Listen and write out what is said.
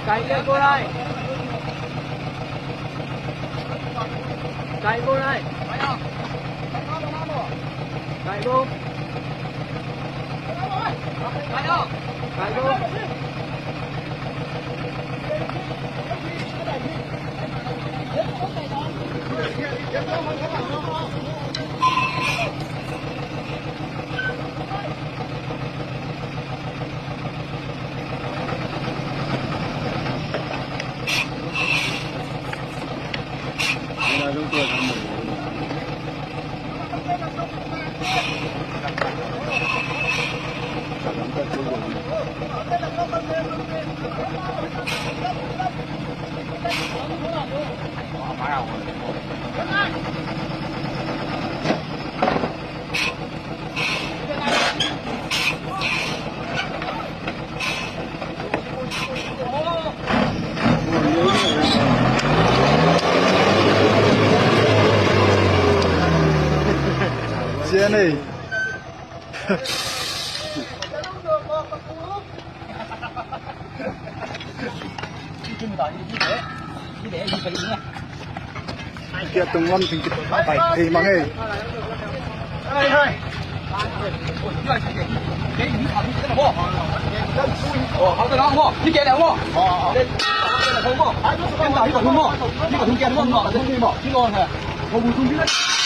Chạy lên cô đây. Chạy cô đây. Chạy cô. Chạy cô. chúng tôi đang mừng xe này kia tung ngon thì phải thì mà nghe đây thôi好的，然后你给两个，好，这通过，现在一个通过，一个通过，通过，这通过，听过没？我不通过。